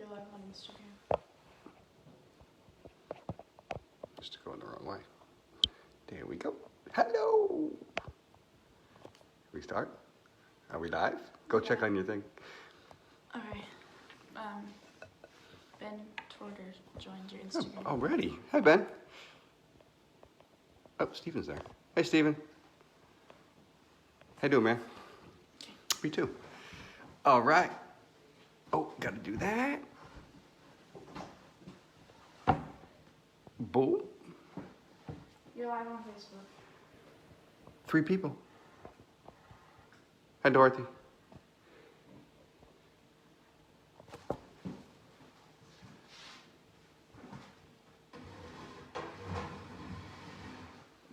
live on Instagram. Just going the wrong way. There we go. Hello. We start? Are we live? Go check on your thing. All right. Ben Torder joined your Instagram. Oh, already. Hi, Ben. Oh, Steven's there. Hey, Steven. How you doing, man? Me too. All right. Oh, got to do that. Boom. You're live on Facebook. 3 people. Hi, Dorothy.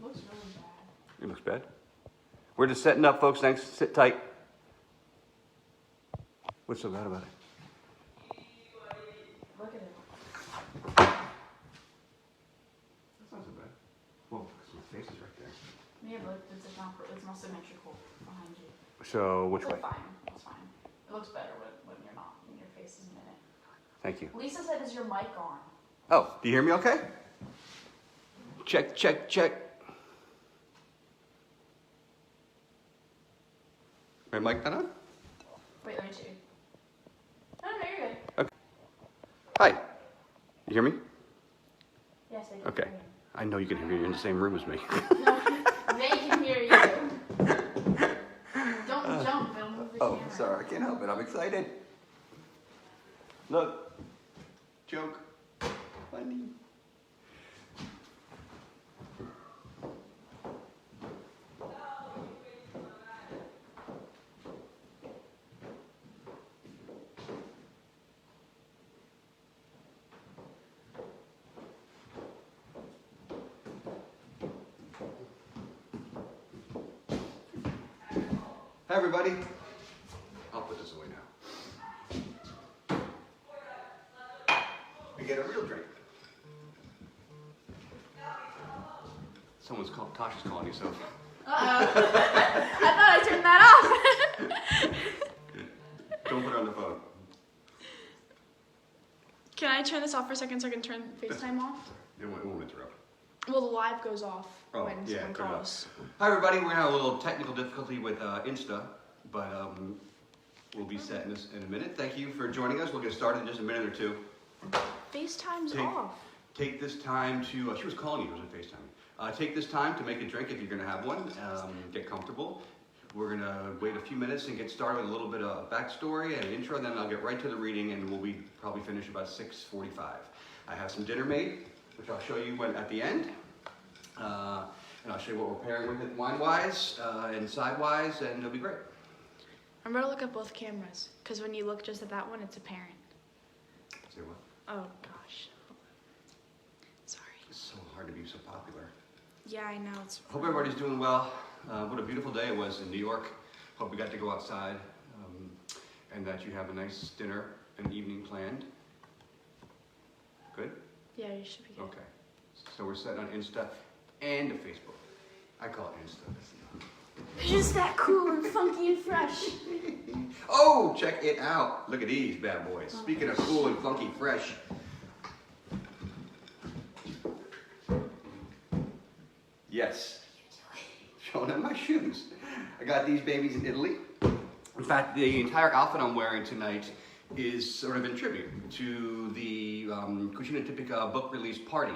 Looks really bad. It looks bad. We're just setting up, folks. Thanks. Sit tight. What's so bad about it? Look at it. That's not so bad. Well, because my face is right there. Yeah, but it's not symmetrical behind you. So, which It's way? fine. It's fine. It looks better when you're not, when your face isn't in it. Thank you. Lisa said, is your mic on? Oh, do you hear me okay? Check, check, check. My mic not on? Wait, let me check. No, you're good. Okay. Hi. You hear me? Yes, I can Okay. hear I know you can hear me. You're in the same room as me. you. No, they can hear you. Don't jump, they'll move the Oh, camera. sorry. I can't help it. I'm excited. Look. Joke. Funny. Hi, everybody. I'll put this away now. We get a real drink. Someone's called. Tasha's calling you, so. Uh-oh. I thought I turned that off. Don't put her on the phone. Can I turn this off for a second so I can turn FaceTime off? It won't interrupt. Well, the live goes off Oh, when yeah, someone turn it off. calls. Hi, everybody. We're gonna have a little technical difficulty with Insta, but we'll be set in this in a minute. Thank you for joining us. We'll get started in just a minute or two. FaceTime's Take- off. Take this time to, she was calling you, it wasn't FaceTime. Take this time to make a drink if you're gonna have one. Get comfortable. We're gonna wait a few minutes and get started with a little bit of backstory and an intro, and then I'll get right to the reading, and we'll be probably finish about 6:45. I have some dinner made, which I'll show you at the end. And I'll show you what we're pairing with it wine-wise and side-wise, and it'll be great. Remember to look at both cameras, because when you look just at that one, it's apparent. Say what? Oh, gosh. Sorry. It's so hard to be so popular. Yeah, I know. It's. Hope everybody's doing well. What a beautiful day it was in New York. Hope we got to go outside and that you have a nice dinner and evening planned. Good? Yeah, you should be good. Okay. So we're set on Insta and Facebook. I call it Insta. Just that cool and funky and fresh. Oh, check it out. Look at these bad boys. Speaking of cool and funky fresh. Yes. Showing them my shoes. I got these babies in Italy. In fact, the entire outfit I'm wearing tonight is sort of in tribute to the Cucina Tipica book release party.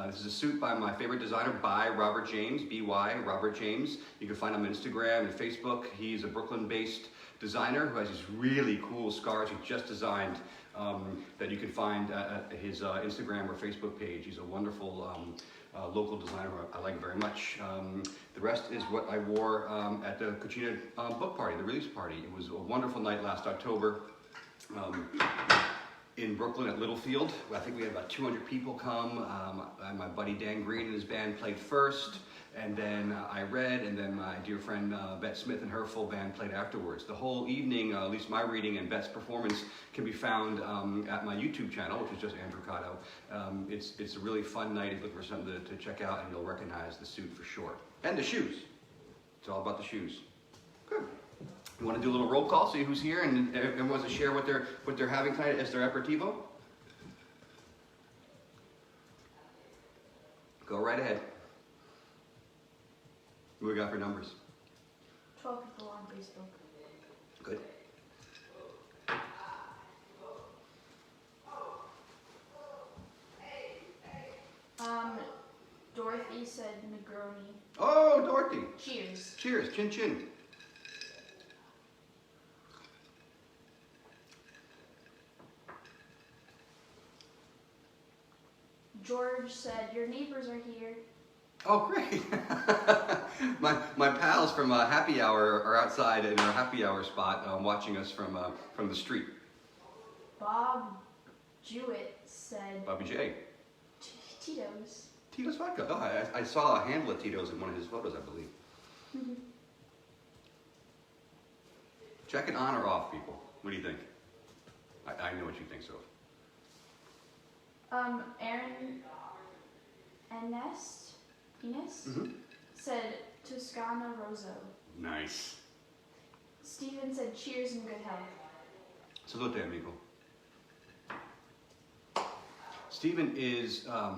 This is a suit by my favorite designer, by Robert James, B-Y, Robert James. You can find him on Instagram and Facebook. He's a Brooklyn-based designer who has these really cool scarves he just designed that you can find at his Instagram or Facebook page. He's a wonderful local designer I like very much. The rest is what I wore at the Cucina book party, the release party. It was a wonderful night last October. In Brooklyn at Littlefield. I think we had about 200 people come. My buddy Dan Green and his band played first, and then I read, and then my dear friend Bet Smith and her full band played afterwards. The whole evening, at least my reading and Bet's performance, can be found at my YouTube channel, which is just Andrew Cotto. It's a really fun night. If you look for something to check out, and you'll recognize the suit for sure. And the shoes. It's all about the shoes. Good. You want to do a little roll call, see who's here, and everyone wants to share what they're having tonight as their aperitivo? Go right ahead. What we got for numbers? 12 people on Facebook. Good. Dorothy said Negroni. Oh, Dorothy. Cheers. Cheers. Chin chin. George said, your neighbors are here. Oh, great. my pals from Happy Hour are outside in our Happy Hour spot watching us from the street. Bob Jewett said, Bobby J. Tito's. Tito's vodka. Oh, I saw a handle of Tito's in one of his photos, I believe. Mm-hmm. Check it on or off, people. What do you think? I know what you think, so. Aaron Ines Mm-hmm. said Toscana Rosso. Nice. Stephen said cheers and good health. Salute, amigo. Stephen is a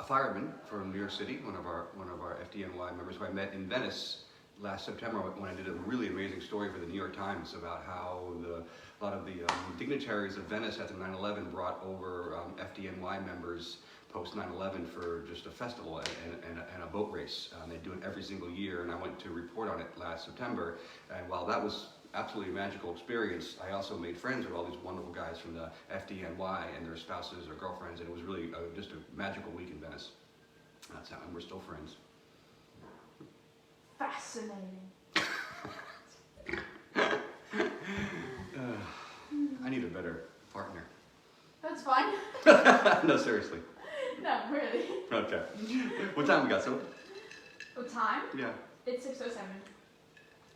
fireman from New York City, one of our FDNY members who I met in Venice last September when I did a really amazing story for the New York Times about how a lot of the dignitaries of Venice after 9/11 brought over FDNY members post 9/11 for just a festival and a boat race. They do it every single year, and I went to report on it last September. And while that was absolutely a magical experience, I also made friends with all these wonderful guys from the FDNY and their spouses or girlfriends, and it was really just a magical week in Venice. That's how, and we're still friends. Fascinating. I need a better partner. That's fine. No, seriously. No, really. Okay. What time we got, so? What time? Yeah. It's 6:07.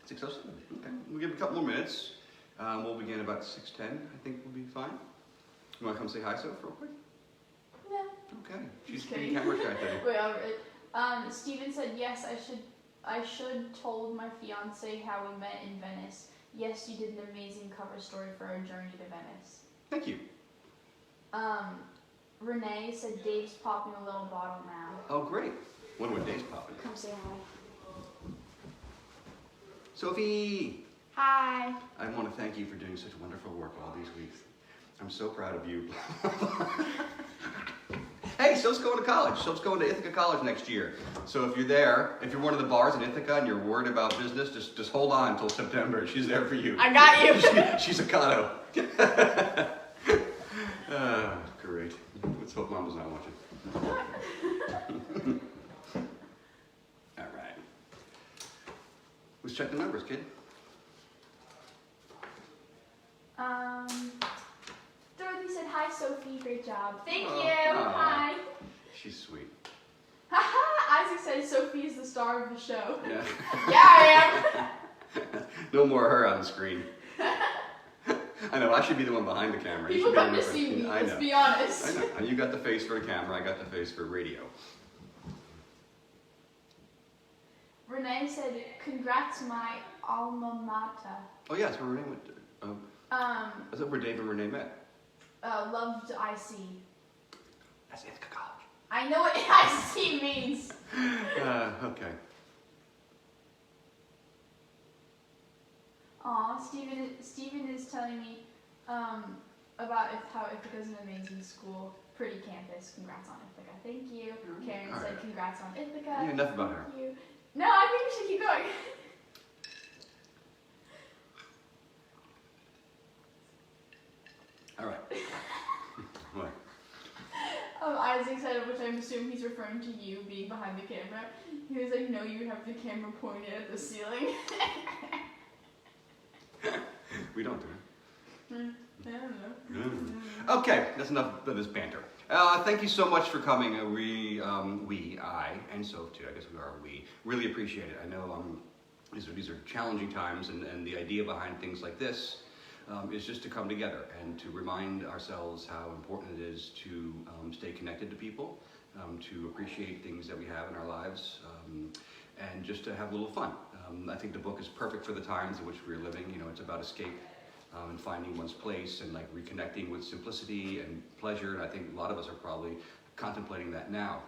6:07. Okay. We'll give it a couple more minutes. We'll begin about 6:10. I think we'll be fine. You want to come say hi, Soph, real quick? No. Okay. She's Just being kidding. camera shy today. Wait, Stephen said yes. I should told my fiance how we met in Venice. Yes, you did an amazing cover story for our journey to Venice. Thank you. Renee said Dave's popping a little bottle now. Oh, great. Wonder what day's popping. Come say hi. Sophie! Hi. I want to thank you for doing such wonderful work all these weeks. I'm so proud of you. Hey, Soph's going to college. Soph's going to Ithaca College next year. So if you're there, if you're one of the bars in Ithaca and you're worried about business, just hold on until September. She's there for you. I got you. She's a Kato. Great. Let's hope Mama's not watching. All right. Let's check the numbers, kid. Dorothy said hi, Sophie. Great job. Thank Oh, you. aw. Hi. She's sweet. Haha. Isaac said Sophie is the star of the show. Yeah. Yeah, I No more her on the screen. I know, I should be the one behind the camera. You People should be come the to one see front. me. I Let's know. be honest. I know. And you got the face for the camera, I got the face for radio. Renee said, "Congrats, my alma mater." Oh, yeah, that's where Renee went. That's where Dave and Renee met. Loved IC. That's Ithaca College. I know what IC means. Okay. Aw, Steven is telling me about how Ithaca's an amazing school. Pretty campus. Congrats on Ithaca. Thank you. Karen All said right. congrats on Ithaca. Yeah, enough about her. Thank you. No, I think we should keep going. All right. What? Isaac said, which I assume he's referring to you being behind the camera. He was like, no, you have the camera pointed at the ceiling. We don't do it. I don't know. Okay, that's enough of this banter. Thank you so much for coming. I, and Soph too, I guess we are we, really appreciate it. I know these are challenging times, and the idea behind things like this is just to come together and to remind ourselves how important it is to stay connected to people, to appreciate things that we have in our lives, and just to have a little fun. I think the book is perfect for the times in which we're living. You know, it's about escape and finding one's place and like reconnecting with simplicity and pleasure. And I think a lot of us are probably contemplating that now.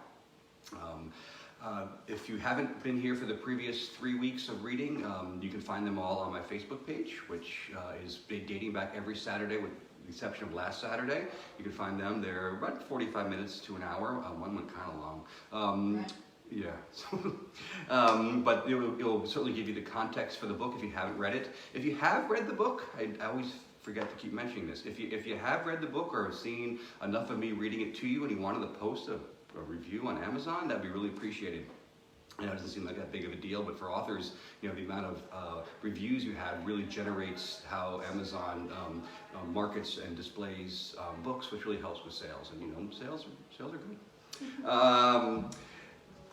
If you haven't been here for the previous 3 weeks of reading, you can find them all on my Facebook page, which is dating back every Saturday with the exception of last Saturday. You can find them. They're about 45 minutes to an hour. One went kind of long. Right. Yeah. But it'll certainly give you the context for the book if you haven't read it. If you have read the book, I always forget to keep mentioning this. If you have read the book or have seen enough of me reading it to you and you wanted to post a review on Amazon, that'd be really appreciated. I know it doesn't seem like that big of a deal, but for authors, you know, the amount of reviews you have really generates how Amazon markets and displays books, which really helps with sales. And you know, sales are good.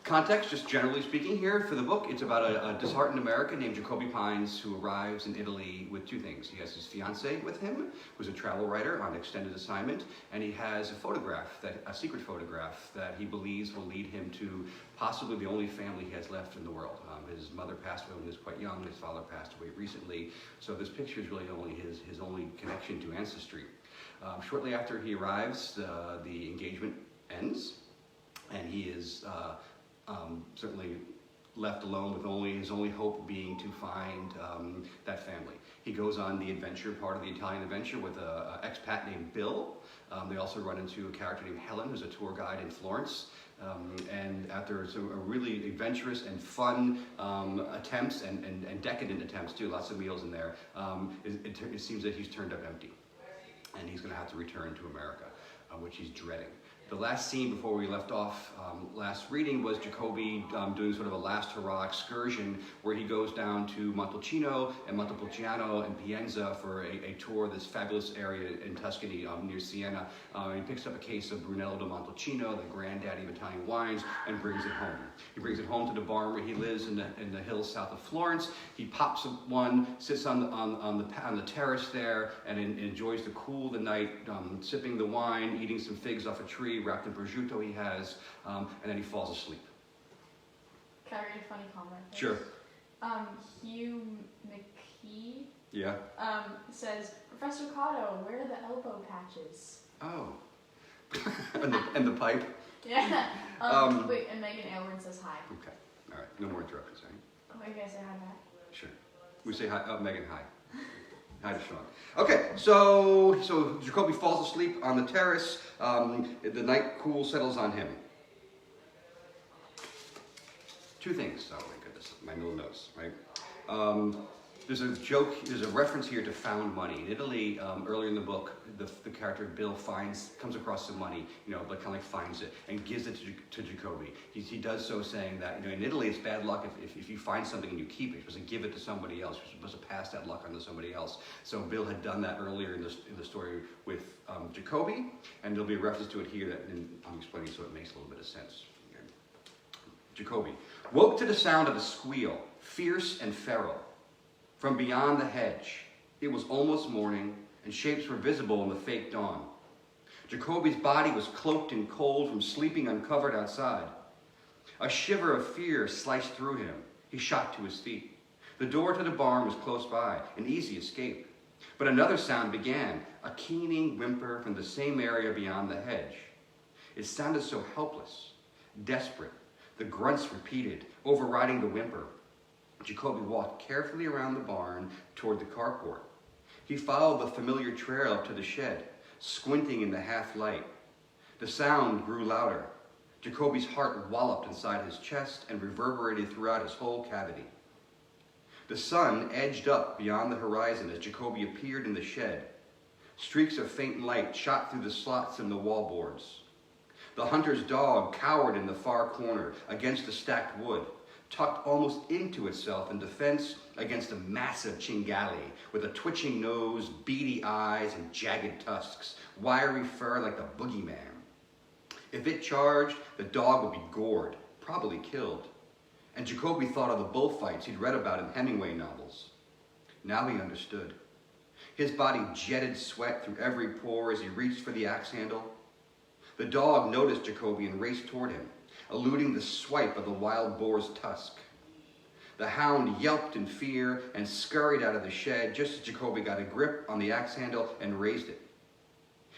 Context, just generally speaking here for the book, it's about a disheartened American named Jacoby Pines who arrives in Italy with 2 things. He has his fiancée with him, who's a travel writer on extended assignment, and he has a secret photograph that he believes will lead him to possibly the only family he has left in the world. His mother passed away when he was quite young, his father passed away recently, so this picture is really only his only connection to ancestry. Shortly after he arrives, the engagement ends, and he is certainly left alone with his only hope being to find that family. He goes on the adventure, part of the Italian adventure, with an expat named Bill. They also run into a character named Helen, who's a tour guide in Florence. And after a really adventurous and fun attempts and decadent attempts too, lots of meals in there, it seems that he's turned up empty. And he's going to have to return to America, which he's dreading. The last scene before we left off last reading was Jacoby doing sort of a last hurrah excursion where he goes down to Montalcino and Montepulciano and Pienza for a tour of this fabulous area in Tuscany near Siena. He picks up a case of Brunello di Montalcino, the granddaddy of Italian wines, and brings it home. He brings it home to the barn where he lives in the hills south of Florence. He pops one, sits on the terrace there, and enjoys the cool of the night, sipping the wine, eating some figs off a tree, wrapped in prosciutto he has, and then he falls asleep. Can I read a funny comment? Sure. Hugh McKee says, Professor Cotto, where are the elbow patches? Oh. and the pipe? Yeah. Wait, and Megan Aylward says hi. Okay. All right. No more interruptions, right? Oh, you guys say hi back? Sure. We say hi. Megan, hi. Hi to Sean. Okay, so Jacoby falls asleep on the terrace. The night cool settles on him. 2 things. Oh my goodness, my little notes, right? There's a joke, there's a reference here to found money. In Italy, earlier in the book, the character Bill comes across some money, but kind of like finds it and gives it to Jacoby. He does so saying that, in Italy it's bad luck if you find something and you keep it. You're supposed to give it to somebody else. You're supposed to pass that luck on to somebody else. So Bill had done that earlier in the story with Jacoby, and there'll be a reference to it here that I'm explaining so it makes a little bit of sense. Jacoby woke to the sound of a squeal, fierce and feral. From beyond the hedge, it was almost morning, and shapes were visible in the fake dawn. Jacoby's body was cloaked in cold from sleeping uncovered outside. A shiver of fear sliced through him. He shot to his feet. The door to the barn was close by, an easy escape. But another sound began, a keening whimper from the same area beyond the hedge. It sounded so helpless, desperate. The grunts repeated, overriding the whimper. Jacoby walked carefully around the barn toward the carport. He followed the familiar trail up to the shed, squinting in the half-light. The sound grew louder. Jacoby's heart walloped inside his chest and reverberated throughout his whole cavity. The sun edged up beyond the horizon as Jacoby appeared in the shed. Streaks of faint light shot through the slots in the wallboards. The hunter's dog cowered in the far corner against the stacked wood, tucked almost into itself in defense against a massive chingali with a twitching nose, beady eyes, and jagged tusks, wiry fur like the boogeyman. If it charged, the dog would be gored, probably killed. And Jacoby thought of the bullfights he'd read about in Hemingway novels. Now he understood. His body jetted sweat through every pore as he reached for the axe handle. The dog noticed Jacoby and raced toward him, eluding the swipe of the wild boar's tusk. The hound yelped in fear and scurried out of the shed just as Jacoby got a grip on the axe handle and raised it.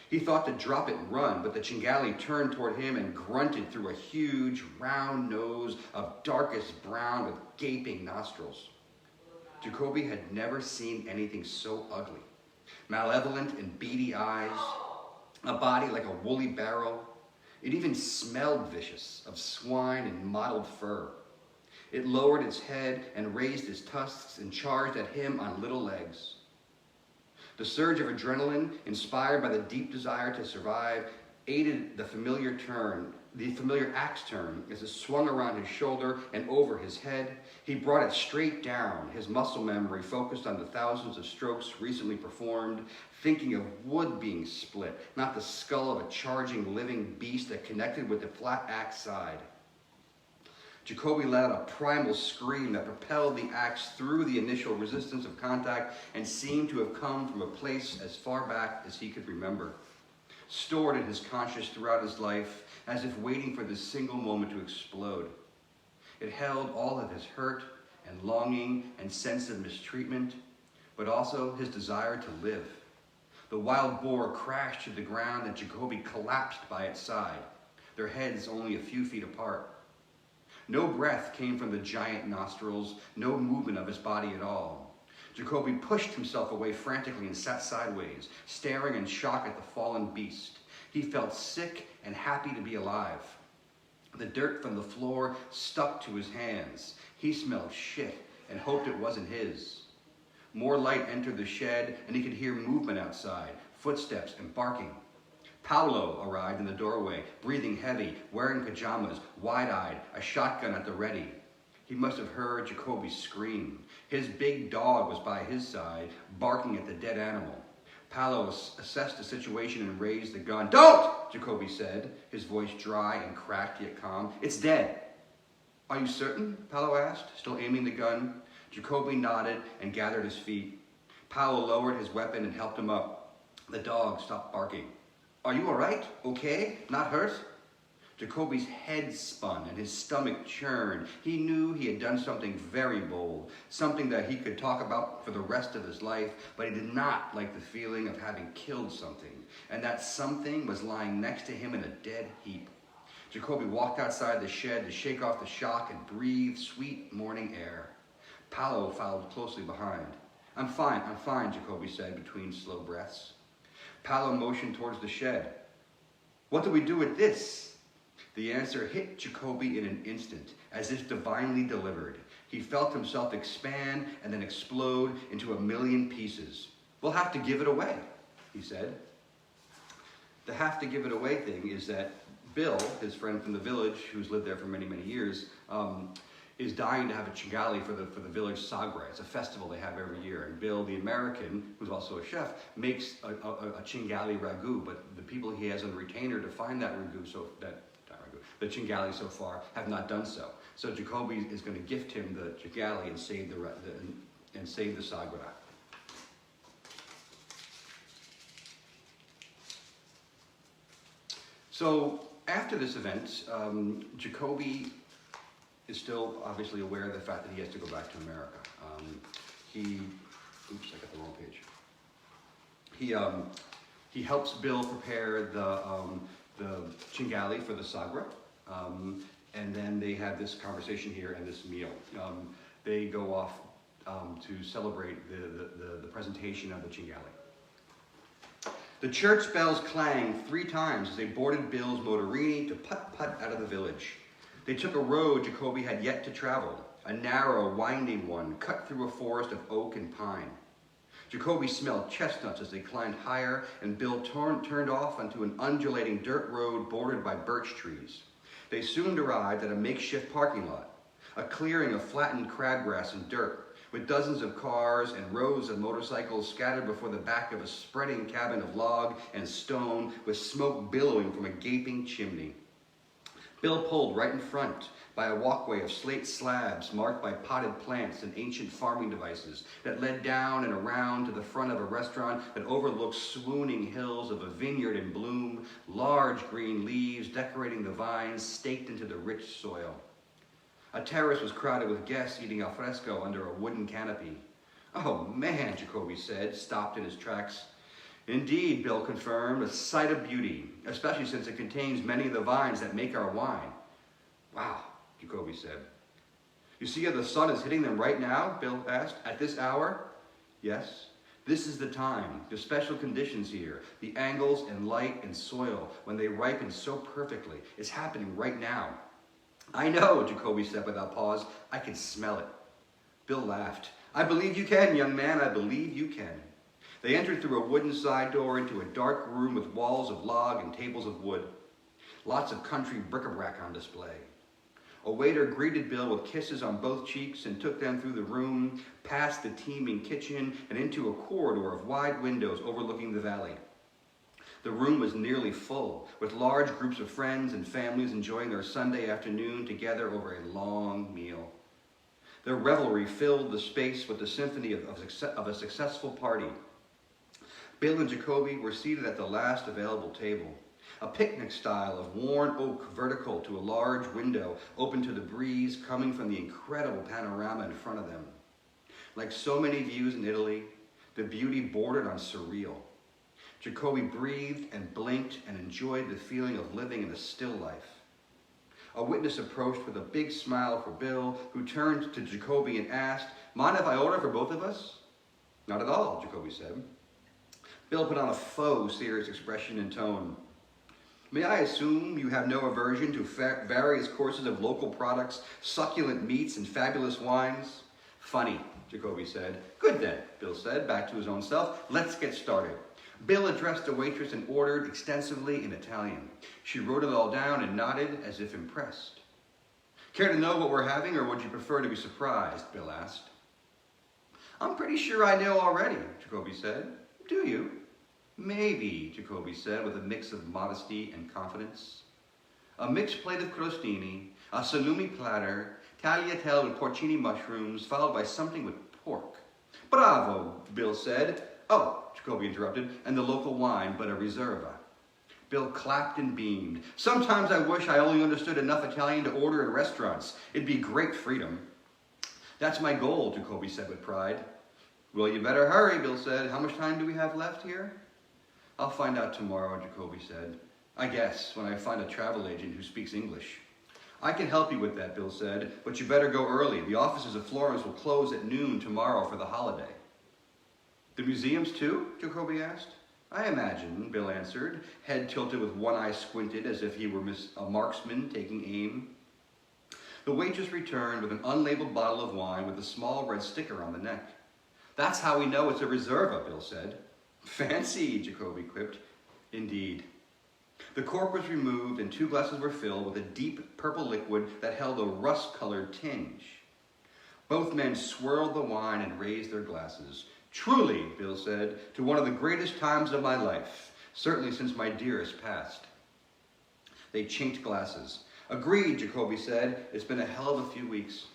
He thought to drop it and run, but the Chingali turned toward him and grunted through a huge, round nose of darkest brown with gaping nostrils. Jacoby had never seen anything so ugly. Malevolent and beady eyes, a body like a woolly barrel. It even smelled vicious, of swine and mottled fur. It lowered its head and raised its tusks and charged at him on little legs. The surge of adrenaline, inspired by the deep desire to survive, aided the familiar axe turn as it swung around his shoulder and over his head. He brought it straight down, his muscle memory focused on the thousands of strokes recently performed, thinking of wood being split, not the skull of a charging living beast that connected with the flat axe side. Jacoby let out a primal scream that propelled the axe through the initial resistance of contact and seemed to have come from a place as far back as he could remember, stored in his conscience throughout his life, as if waiting for this single moment to explode. It held all of his hurt and longing and sense of mistreatment, but also his desire to live. The wild boar crashed to the ground and Jacoby collapsed by its side, their heads only a few feet apart. No breath came from the giant nostrils, no movement of his body at all. Jacoby pushed himself away frantically and sat sideways, staring in shock at the fallen beast. He felt sick and happy to be alive. The dirt from the floor stuck to his hands. He smelled shit and hoped it wasn't his. More light entered the shed and he could hear movement outside, footsteps and barking. Paolo arrived in the doorway, breathing heavy, wearing pajamas, wide-eyed, a shotgun at the ready. He must have heard Jacoby scream. His big dog was by his side, barking at the dead animal. Paolo assessed the situation and raised the gun. "Don't!" Jacoby said, his voice dry and cracked yet calm. "It's dead." "Are you certain?" Paolo asked, still aiming the gun. Jacoby nodded and gathered his feet. Paolo lowered his weapon and helped him up. The dog stopped barking. "Are you all right? Okay? Not hurt?" Jacoby's head spun and his stomach churned. He knew he had done something very bold, something that he could talk about for the rest of his life, but he did not like the feeling of having killed something, and that something was lying next to him in a dead heap. Jacoby walked outside the shed to shake off the shock and breathe sweet morning air. Paolo followed closely behind. I'm fine, Jacoby said between slow breaths. Paolo motioned towards the shed. "What do we do with this?" The answer hit Jacoby in an instant, as if divinely delivered. He felt himself expand and then explode into a million pieces. "We'll have to give it away," he said. The have to give it away thing is that Bill, his friend from the village, who's lived there for many, many years, is dying to have a Chingali for the village Sagra. It's a festival they have every year. And Bill, the American, who's also a chef, makes a Chingali ragu, but the people he has on retainer to find that ragu, the Chingali so far, have not done so. So Jacoby is going to gift him the Chingali and save the Sagra. So after this event, Jacoby is still obviously aware of the fact that he has to go back to America. Oops, I got the wrong page. He helps Bill prepare the Chingali for the Sagra, and then they have this conversation here and this meal. They go off to celebrate the presentation of the Chingali. The church bells clanged 3 times as they boarded Bill's motorini to putt-putt out of the village. They took a road Jacoby had yet to travel, a narrow, winding one cut through a forest of oak and pine. Jacoby smelled chestnuts as they climbed higher, and Bill turned off onto an undulating dirt road bordered by birch trees. They soon arrived at a makeshift parking lot, a clearing of flattened crabgrass and dirt, with dozens of cars and rows of motorcycles scattered before the back of a spreading cabin of log and stone with smoke billowing from a gaping chimney. Bill pulled right in front by a walkway of slate slabs marked by potted plants and ancient farming devices that led down and around to the front of a restaurant that overlooked swooning hills of a vineyard in bloom, large green leaves decorating the vines staked into the rich soil. A terrace was crowded with guests eating al fresco under a wooden canopy. "Oh man," Jacoby said, stopped in his tracks. "Indeed," Bill confirmed, "a sight of beauty, especially since it contains many of the vines that make our wine." "Wow," Jacoby said. "You see how the sun is hitting them right now?" Bill asked. "At this hour?" "Yes. This is the time, the special conditions here, the angles and light and soil, when they ripen so perfectly. It's happening right now." "I know," Jacoby said without pause. "I can smell it." Bill laughed. "I believe you can, young man. I believe you can." They entered through a wooden side door into a dark room with walls of log and tables of wood. Lots of country bric-a-brac on display. A waiter greeted Bill with kisses on both cheeks and took them through the room, past the teeming kitchen, and into a corridor of wide windows overlooking the valley. The room was nearly full, with large groups of friends and families enjoying their Sunday afternoon together over a long meal. Their revelry filled the space with the symphony of a successful party. Bill and Jacoby were seated at the last available table. A picnic style of worn oak vertical to a large window open to the breeze coming from the incredible panorama in front of them. Like so many views in Italy, the beauty bordered on surreal. Jacoby breathed and blinked and enjoyed the feeling of living in a still life. A witness approached with a big smile for Bill, who turned to Jacoby and asked, "Mind if I order for both of us?" "Not at all," Jacoby said. Bill put on a faux serious expression and tone. "May I assume you have no aversion to various courses of local products, succulent meats, and fabulous wines?" "Funny," Jacoby said. "Good then," Bill said, back to his own self. "Let's get started." Bill addressed the waitress and ordered extensively in Italian. She wrote it all down and nodded as if impressed. "Care to know what we're having, or would you prefer to be surprised?" Bill asked. "I'm pretty sure I know already," Jacoby said. "Do you?" "Maybe," Jacoby said with a mix of modesty and confidence. A mixed plate of crostini, a salumi platter, tagliatelle with porcini mushrooms, followed by something with pork. "Bravo," Bill said. "Oh," Jacoby interrupted, "and the local wine, but a Riserva." Bill clapped and beamed. "Sometimes I wish I only understood enough Italian to order in restaurants. It'd be great freedom." "That's my goal," Jacoby said with pride. "Well, you better hurry," Bill said. "How much time do we have left here?" "I'll find out tomorrow," Jacoby said. "I guess, when I find a travel agent who speaks English." "I can help you with that," Bill said, "but you better go early. The offices of Florence will close at noon tomorrow for the holiday." "The museums too?" Jacoby asked. "I imagine," Bill answered, head tilted with one eye squinted as if he were a marksman taking aim. The waitress returned with an unlabeled bottle of wine with a small red sticker on the neck. "That's how we know it's a Riserva," Bill said. "Fancy," Jacoby quipped. "Indeed." The cork was removed and 2 glasses were filled with a deep purple liquid that held a rust-colored tinge. Both men swirled the wine and raised their glasses. "Truly," Bill said, "to one of the greatest times of my life, certainly since my dearest passed." They chinked glasses. "Agreed," Jacoby said. "It's been a hell of a few weeks."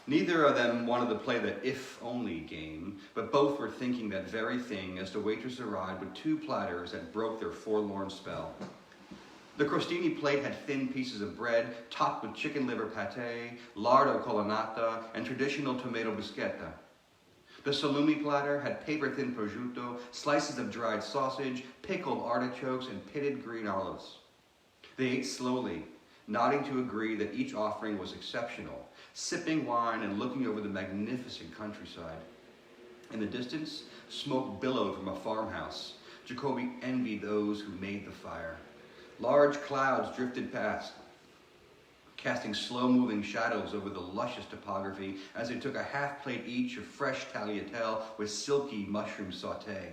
Neither of them wanted to play the if-only game, but both were thinking that very thing as the waitress arrived with 2 platters that broke their forlorn spell. The crostini plate had thin pieces of bread topped with chicken liver pate, lardo colonnata, and traditional tomato bruschetta. The salumi platter had paper-thin prosciutto, slices of dried sausage, pickled artichokes, and pitted green olives. They ate slowly, nodding to agree that each offering was exceptional, sipping wine and looking over the magnificent countryside. In the distance, smoke billowed from a farmhouse. Jacoby envied those who made the fire. Large clouds drifted past, casting slow-moving shadows over the luscious topography as they took a half plate each of fresh tagliatelle with silky mushroom sauté.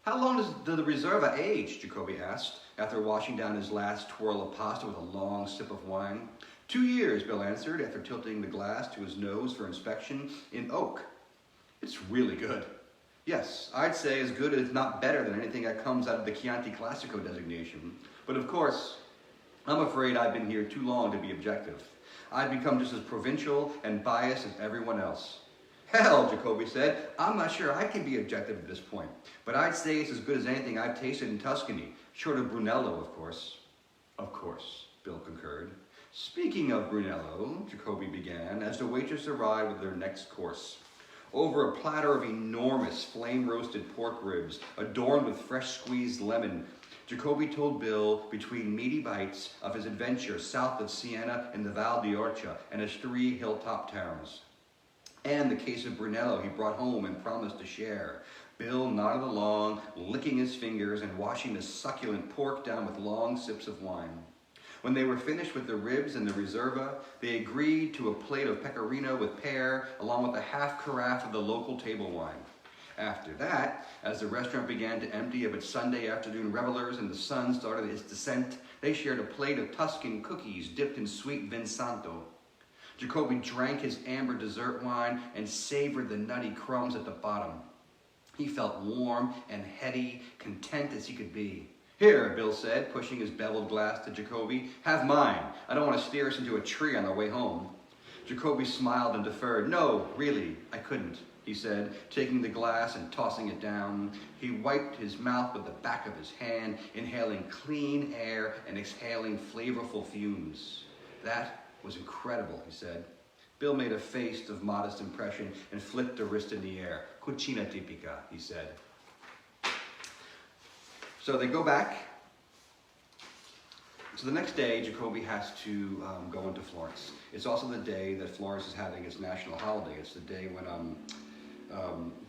"How long does the Riserva age?" Jacoby asked, after washing down his last twirl of pasta with a long sip of wine. 2 years, Bill answered, after tilting the glass to his nose for inspection, "in oak." "It's really good." "Yes, I'd say as good if not better than anything that comes out of the Chianti Classico designation. But of course, I'm afraid I've been here too long to be objective. I've become just as provincial and biased as everyone else." "Hell," Jacoby said, "I'm not sure I can be objective at this point, but I'd say it's as good as anything I've tasted in Tuscany, short of Brunello, of course." "Of course," Bill concurred. Speaking of Brunello, Jacoby began, as the waitress arrived with their next course. Over a platter of enormous flame-roasted pork ribs, adorned with fresh squeezed lemon, Jacoby told Bill, between meaty bites, of his adventure south of Siena in the Val d'Orcia and his 3 hilltop towns. And the case of Brunello he brought home and promised to share. Bill nodded along, licking his fingers and washing the succulent pork down with long sips of wine. When they were finished with the ribs and the riserva, they agreed to a plate of pecorino with pear, along with a half carafe of the local table wine. After that, as the restaurant began to empty of its Sunday afternoon revelers and the sun started its descent, they shared a plate of Tuscan cookies dipped in sweet Vinsanto. Jacoby drank his amber dessert wine and savored the nutty crumbs at the bottom. He felt warm and heady, content as he could be. Here, Bill said, pushing his beveled glass to Jacoby. Have mine. I don't want to steer us into a tree on our way home. Jacoby smiled and deferred. No, really, I couldn't, he said, taking the glass and tossing it down. He wiped his mouth with the back of his hand, inhaling clean air and exhaling flavorful fumes. That was incredible, he said. Bill made a face of modest impression and flicked a wrist in the air. Cucina Tipica, he said. So they go back. So the next day, Jacoby has to go into Florence. It's also the day that Florence is having its national holiday. It's the day when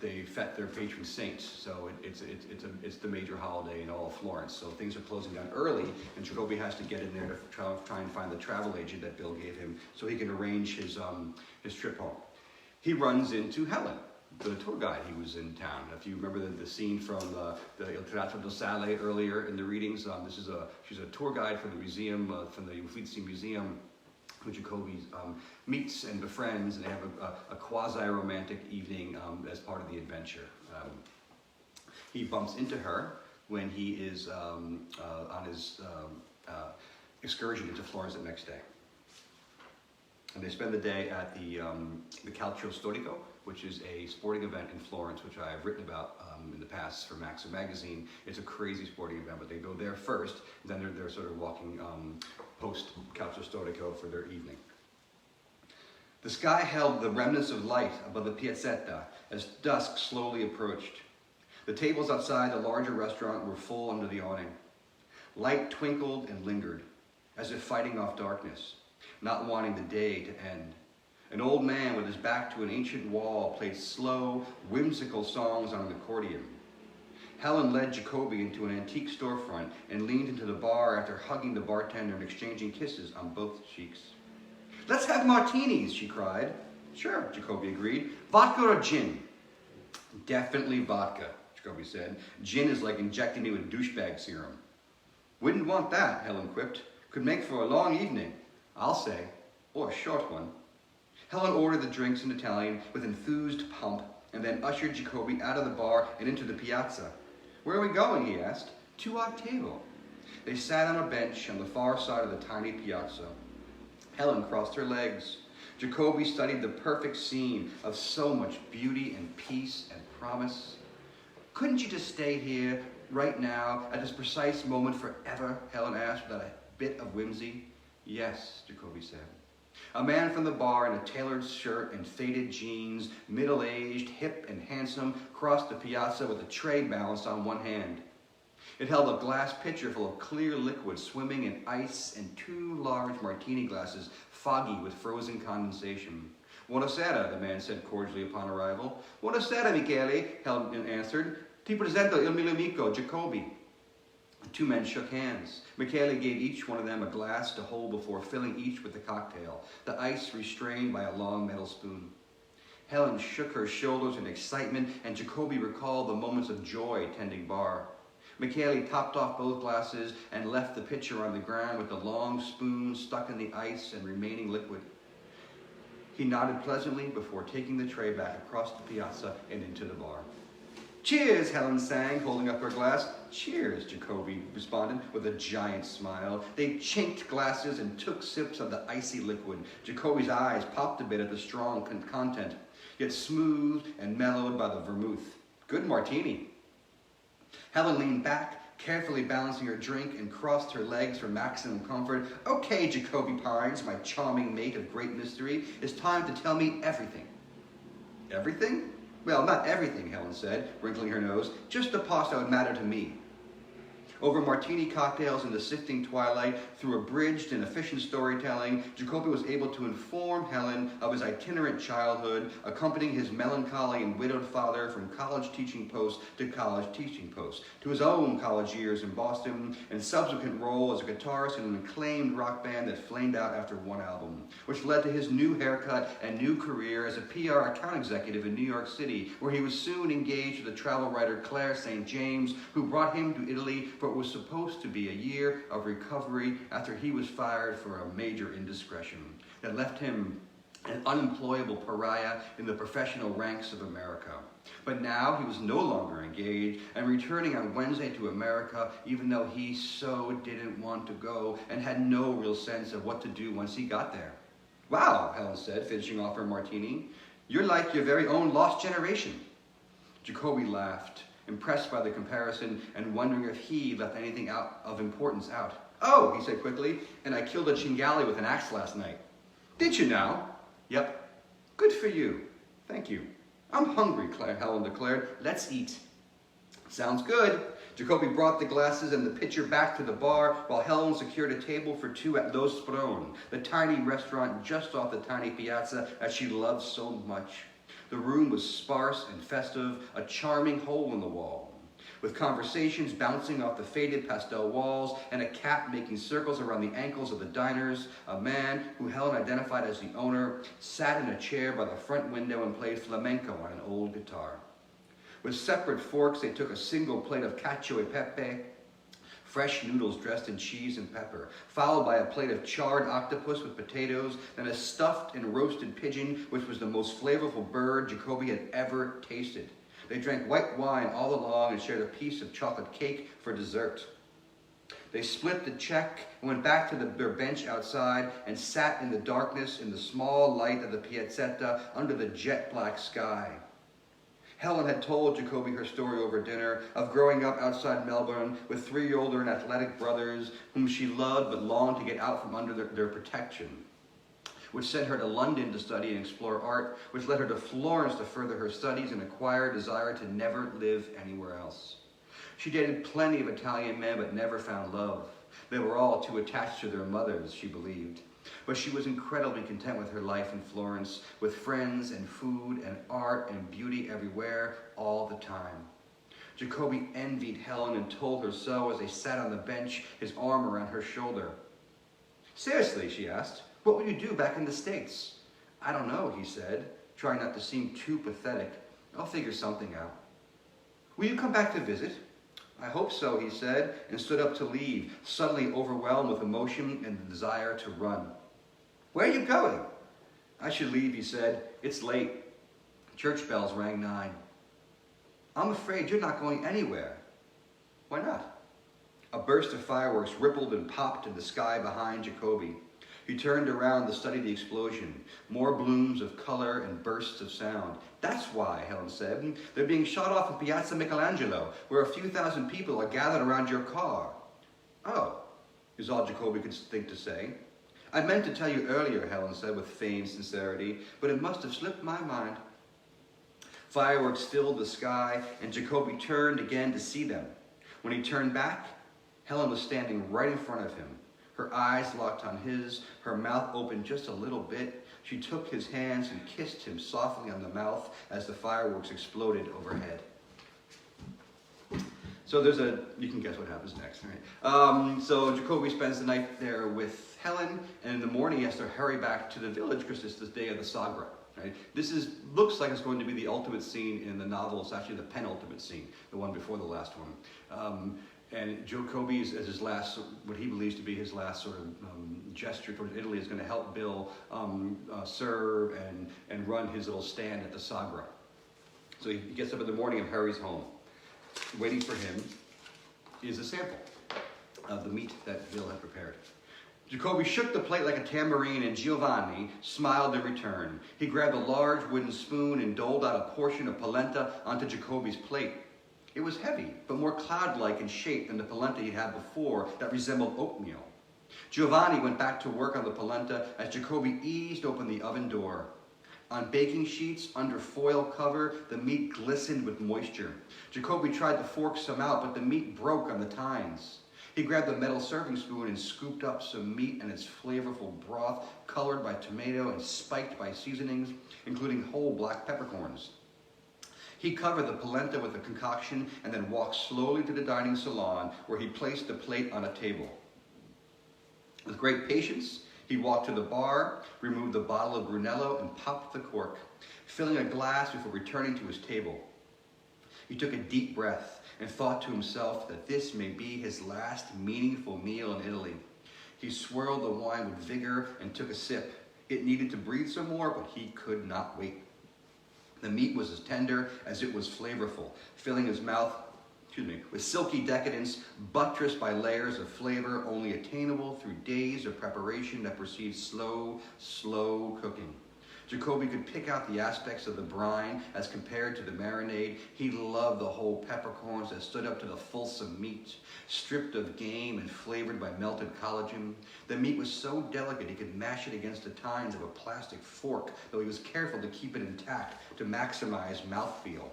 they fet their patron saints. So it's the major holiday in all of Florence. So things are closing down early, and Jacoby has to get in there to try and find the travel agent that Bill gave him so he can arrange his trip home. He runs into Helen, the tour guide he was in town. If you remember the scene from the Il Teatro del Sale earlier in the readings, she's a tour guide for the museum, from the Uffizi Museum, who Jacoby meets and befriends, and they have a quasi-romantic evening as part of the adventure. He bumps into her when he is on his excursion into Florence the next day. And they spend the day at the Calcio Storico, which is a sporting event in Florence, which I have written about in the past for Maxim magazine. It's a crazy sporting event, but they go there first, then they're sort of walking post Calcio Storico for their evening. The sky held the remnants of light above the piazzetta as dusk slowly approached. The tables outside the larger restaurant were full under the awning. Light twinkled and lingered, as if fighting off darkness, not wanting the day to end. An old man with his back to an ancient wall played slow, whimsical songs on an accordion. Helen led Jacoby into an antique storefront and leaned into the bar after hugging the bartender and exchanging kisses on both cheeks. "Let's have martinis," she cried. "Sure," Jacoby agreed. "Vodka or gin?" "Definitely vodka," Jacoby said. "Gin is like injecting me with douchebag serum." "Wouldn't want that," Helen quipped. "Could make for a long evening, I'll say, or a short one." Helen ordered the drinks in Italian with enthused pomp and then ushered Jacoby out of the bar and into the piazza. "Where are we going?" he asked. "To our table." They sat on a bench on the far side of the tiny piazza. Helen crossed her legs. Jacoby studied the perfect scene of so much beauty and peace and promise. "Couldn't you just stay here right now at this precise moment forever?" Helen asked without a bit of whimsy. "Yes," Jacoby said. A man from the bar in a tailored shirt and faded jeans, middle-aged, hip and handsome, crossed the piazza with a tray balanced on one hand. It held a glass pitcher full of clear liquid swimming in ice and 2 large martini glasses foggy with frozen condensation. "Buonasera," the man said cordially upon arrival. "Buonasera, Michele," Helen answered. "Ti presento il mio amico, Jacoby." The 2 men shook hands. Michele gave each one of them a glass to hold before filling each with the cocktail, the ice restrained by a long metal spoon. Helen shook her shoulders in excitement, and Jacoby recalled the moments of joy tending bar. Michele topped off both glasses and left the pitcher on the ground with the long spoon stuck in the ice and remaining liquid. He nodded pleasantly before taking the tray back across the piazza and into the bar. "Cheers," Helen sang, holding up her glass. "Cheers," Jacoby responded with a giant smile. They chinked glasses and took sips of the icy liquid. Jacoby's eyes popped a bit at the strong content, yet smoothed and mellowed by the vermouth. "Good martini." Helen leaned back, carefully balancing her drink and crossed her legs for maximum comfort. Okay, Jacoby Pines, my charming mate of great mystery, it's time to tell me everything. Everything? Well, not everything, Helen said, wrinkling her nose. Just the parts that would matter to me. Over martini cocktails in the sifting twilight, through abridged and efficient storytelling, Jacoby was able to inform Helen of his itinerant childhood, accompanying his melancholy and widowed father from college teaching post to college teaching post, to his own college years in Boston, and subsequent role as a guitarist in an acclaimed rock band that flamed out after one album, which led to his new haircut and new career as a PR account executive in New York City, where he was soon engaged with the travel writer Claire St. James, who brought him to Italy for what was supposed to be a year of recovery after he was fired for a major indiscretion that left him an unemployable pariah in the professional ranks of America. But now he was no longer engaged and returning on Wednesday to America, even though he so didn't want to go and had no real sense of what to do once he got there. Wow, Helen said, finishing off her martini. You're like your very own lost generation. Jacoby laughed, impressed by the comparison and wondering if he left anything of importance out. Oh, he said quickly, and I killed a chingali with an axe last night. Did you now? Yep. Good for you. Thank you. I'm hungry, Helen declared. Let's eat. Sounds good. Jacoby brought the glasses and the pitcher back to the bar while Helen secured a table for two at Lo Sprone, the tiny restaurant just off the tiny piazza that she loved so much. The room was sparse and festive, a charming hole in the wall, with conversations bouncing off the faded pastel walls and a cat making circles around the ankles of the diners. A man, who Helen identified as the owner, sat in a chair by the front window and played flamenco on an old guitar. With separate forks, they took a single plate of cacio e pepe, fresh noodles dressed in cheese and pepper, followed by a plate of charred octopus with potatoes, then a stuffed and roasted pigeon, which was the most flavorful bird Jacoby had ever tasted. They drank white wine all along and shared a piece of chocolate cake for dessert. They split the check and went back to their bench outside and sat in the darkness in the small light of the piazzetta under the jet black sky. Helen had told Jacoby her story over dinner of growing up outside Melbourne with three older and athletic brothers whom she loved but longed to get out from under their protection, which sent her to London to study and explore art, which led her to Florence to further her studies and acquire a desire to never live anywhere else. She dated plenty of Italian men but never found love. They were all too attached to their mothers, she believed. But she was incredibly content with her life in Florence, with friends and food and art and beauty everywhere, all the time. Jacoby envied Helen and told her so as they sat on the bench, his arm around her shoulder. Seriously, she asked, what will you do back in the States? I don't know, he said, trying not to seem too pathetic. I'll figure something out. Will you come back to visit? I hope so, he said, and stood up to leave, suddenly overwhelmed with emotion and the desire to run. Where are you going? I should leave, he said. It's late. Church bells rang 9. I'm afraid you're not going anywhere. Why not? A burst of fireworks rippled and popped in the sky behind Jacoby. He turned around to study the explosion. More blooms of color and bursts of sound. That's why, Helen said. They're being shot off in Piazza Michelangelo, where a few thousand people are gathered around your car. Oh, is all Jacoby could think to say. I meant to tell you earlier, Helen said with feigned sincerity, but it must have slipped my mind. Fireworks filled the sky, and Jacoby turned again to see them. When he turned back, Helen was standing right in front of him. Her eyes locked on his, her mouth opened just a little bit. She took his hands and kissed him softly on the mouth as the fireworks exploded overhead. So you can guess what happens next, right? So Jacoby spends the night there with Helen, and in the morning he has to hurry back to the village because it's the day of the Sagra. Right? Looks like it's going to be the ultimate scene in the novel. It's actually the penultimate scene, the one before the last one. And Jacoby, as his last, what he believes to be his last sort of gesture towards Italy, is going to help Bill serve and run his little stand at the Sagra. So he gets up in the morning and hurries home. Waiting for him is a sample of the meat that Bill had prepared. Jacoby shook the plate like a tambourine, and Giovanni smiled in return. He grabbed a large wooden spoon and doled out a portion of polenta onto Jacoby's plate. It was heavy, but more cloud-like in shape than the polenta he'd had before that resembled oatmeal. Giovanni went back to work on the polenta as Jacoby eased open the oven door. On baking sheets, under foil cover, the meat glistened with moisture. Jacoby tried to fork some out, but the meat broke on the tines. He grabbed a metal serving spoon and scooped up some meat and its flavorful broth, colored by tomato and spiked by seasonings, including whole black peppercorns. He covered the polenta with the concoction and then walked slowly to the dining salon, where he placed the plate on a table. With great patience, he walked to the bar, removed the bottle of Brunello, and popped the cork, filling a glass before returning to his table. He took a deep breath and thought to himself that this may be his last meaningful meal in Italy. He swirled the wine with vigor and took a sip. It needed to breathe some more, but he could not wait. The meat was as tender as it was flavorful, filling his mouth with silky decadence, buttressed by layers of flavor only attainable through days of preparation that precede slow cooking. Jacoby could pick out the aspects of the brine as compared to the marinade. He loved the whole peppercorns that stood up to the fulsome meat, stripped of game and flavored by melted collagen. The meat was so delicate he could mash it against the tines of a plastic fork, though he was careful to keep it intact to maximize mouthfeel.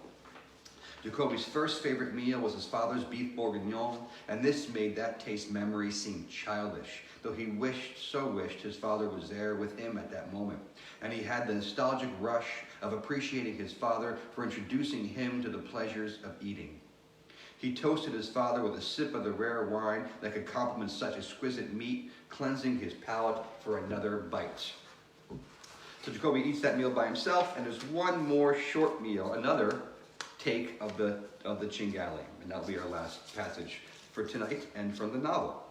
Jacoby's first favorite meal was his father's beef bourguignon, and this made that taste memory seem childish, though he so wished his father was there with him at that moment. And he had the nostalgic rush of appreciating his father for introducing him to the pleasures of eating. He toasted his father with a sip of the rare wine that could complement such exquisite meat, cleansing his palate for another bite. So Jacoby eats that meal by himself, and there's one more short meal, another take of the cinghiali, and that'll be our last passage for tonight and from the novel.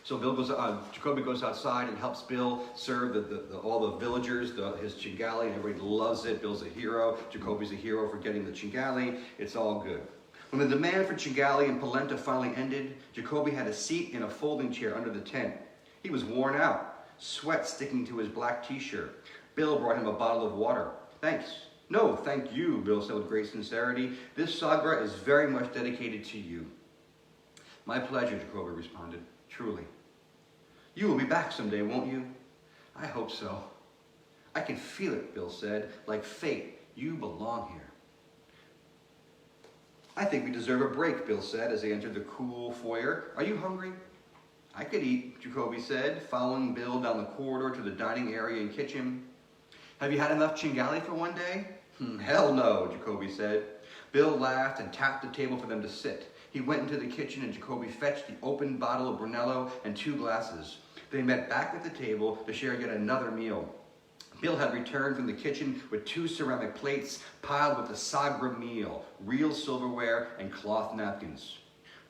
So Jacoby goes outside and helps Bill serve all the villagers his cinghiali, and everybody loves it. Bill's a hero. Jacoby's a hero for getting the cinghiali. It's all good. When the demand for cinghiali and polenta finally ended, Jacoby had a seat in a folding chair under the tent. He was worn out, sweat sticking to his black t-shirt. Bill brought him a bottle of water. "Thanks." "No, thank you," Bill said with great sincerity. "This sagra is very much dedicated to you." "My pleasure," Jacoby responded. "Truly." "You will be back someday, won't you?" "I hope so." "I can feel it," Bill said. "Like fate, you belong here." "I think we deserve a break," Bill said as they entered the cool foyer. "Are you hungry?" "I could eat," Jacoby said, following Bill down the corridor to the dining area and kitchen. "Have you had enough cinghiali for one day?" "Hell no," Jacoby said. Bill laughed and tapped the table for them to sit. He went into the kitchen and Jacoby fetched the open bottle of Brunello and 2 glasses. They met back at the table to share yet another meal. Bill had returned from the kitchen with 2 ceramic plates piled with the sagra meal, real silverware, and cloth napkins.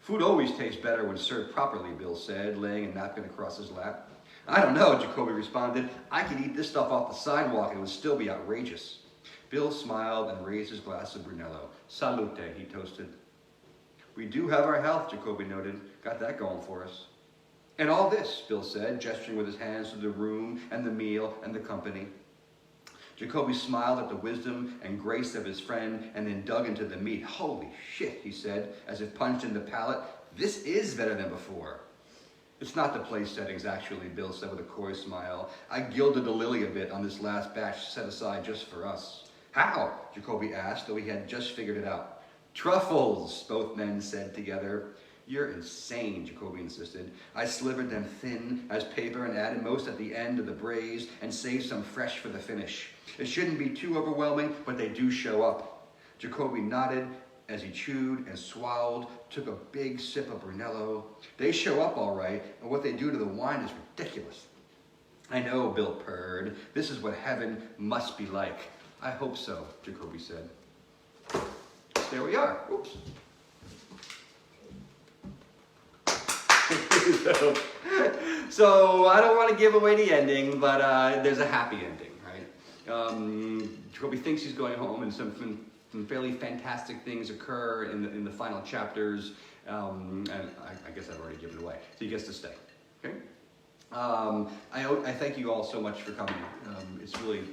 "Food always tastes better when served properly," Bill said, laying a napkin across his lap. "I don't know," Jacoby responded. "I could eat this stuff off the sidewalk and it would still be outrageous." Bill smiled and raised his glass of Brunello. "Salute," he toasted. "We do have our health," Jacoby noted. "Got that going for us." "And all this," Bill said, gesturing with his hands to the room and the meal and the company. Jacoby smiled at the wisdom and grace of his friend and then dug into the meat. "Holy shit," he said, as if punched in the palate. "This is better than before." "It's not the place settings, actually," Bill said with a coy smile. "I gilded the lily a bit on this last batch set aside just for us." "How?" Jacoby asked, though he had just figured it out. "Truffles," both men said together. "You're insane," Jacoby insisted. "I slivered them thin as paper and added most at the end of the braise and saved some fresh for the finish. It shouldn't be too overwhelming, but they do show up." Jacoby nodded as he chewed and swallowed, took a big sip of Brunello. "They show up all right, and what they do to the wine is ridiculous." "I know," Bill purred. "This is what heaven must be like." "I hope so," Jacoby said. There we are. Oops. So I don't want to give away the ending, but there's a happy ending, right? Jacoby thinks he's going home, and some fairly fantastic things occur in the final chapters, and I guess I've already given it away, so he gets to stay. Okay. I thank you all so much for coming. It's really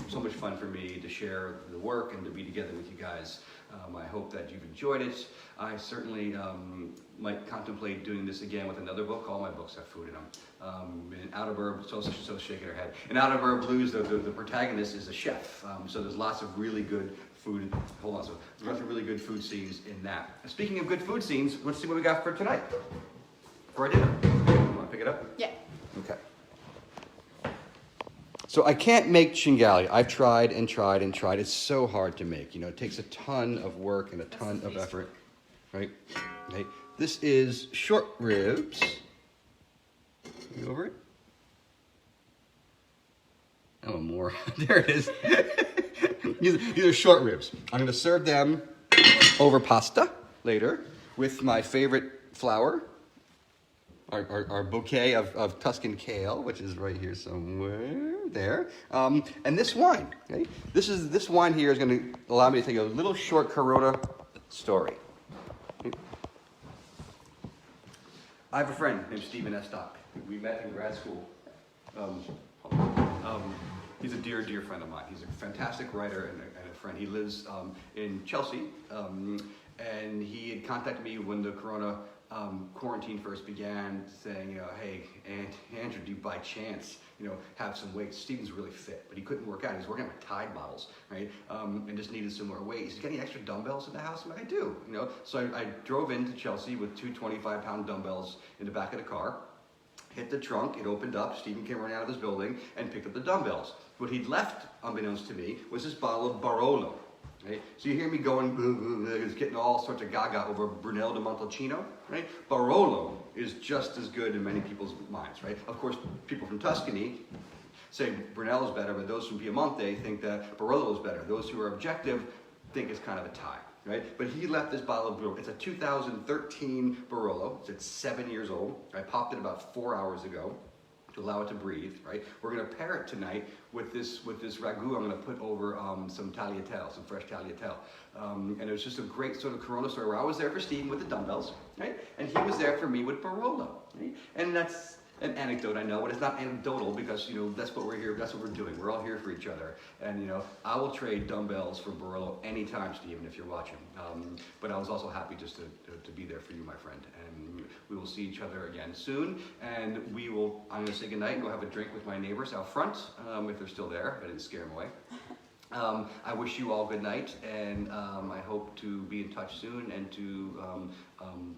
so much fun for me to share the work and to be together with you guys. I hope that you've enjoyed it. I certainly might contemplate doing this again with another book. All my books have food in them. In Out of Herb, so shaking her head. In Out of Herb Blues, the protagonist is a chef. So there's lots of really good food. Hold on, so there's lots of really good food scenes in that. Speaking of good food scenes, let's see what we got for tonight. For our dinner. You want to pick it up? Yeah. Okay. So I can't make chingali. I've tried and tried and tried. It's so hard to make. You know, it takes a ton of work and a ton of effort. Right? Okay. This is short ribs. Go over it. Oh, more. There it is. These are short ribs. I'm going to serve them over pasta later with my favorite flour. Our bouquet of Tuscan kale, which is right here somewhere, there. And this wine, okay? This wine here is going to allow me to tell you a little short Corona story. Okay? I have a friend named Stephen S. Stock. We met in grad school. He's a dear, dear friend of mine. He's a fantastic writer and a friend. He lives in Chelsea, and he had contacted me when the Corona quarantine first began, saying, you know, hey, Andrew, do you by chance, you know, have some weight? Steven's really fit, but he couldn't work out. He was working on Tide models, right? And just needed some more weight. He said, got any extra dumbbells in the house? I'm like, I do, you know. So I drove into Chelsea with two 25-pound dumbbells in the back of the car, hit the trunk, it opened up, Steven came running out of his building and picked up the dumbbells. What he'd left, unbeknownst to me, was this bottle of Barolo. Right? So you hear me going, it's getting all sorts of gaga over Brunello de Montalcino, right? Barolo is just as good in many people's minds, right? Of course, people from Tuscany say Brunello's better, but those from Piemonte think that Barolo is better. Those who are objective think it's kind of a tie, right? But he left this bottle of Barolo. It's a 2013 Barolo. It's 7 years old. I popped it about 4 hours ago to allow it to breathe, right? We're going to pair it tonight with this ragu I'm going to put over some tagliatelle, some fresh tagliatelle. And it was just a great sort of Corona story where I was there for Steve with the dumbbells, right? And he was there for me with Barolo, right? And that's an anecdote, I know, but it's not anecdotal because, you know, that's what we're here, that's what we're doing. We're all here for each other. And, you know, I will trade dumbbells for Barolo anytime, Stephen, if you're watching. But I was also happy just to be there for you, my friend. And we will see each other again soon. And I'm going to say goodnight and go have a drink with my neighbors out front, if they're still there. I didn't scare them away. I wish you all good night, and I hope to be in touch soon and to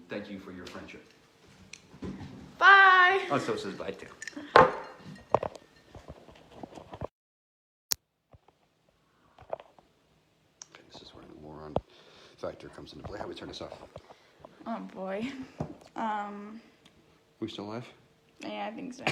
thank you for your friendship. Bye. Oh, so it says bye too. Okay, this is where the moron factor comes into play. How do we turn this off? Oh boy. We still live? Yeah, I think so.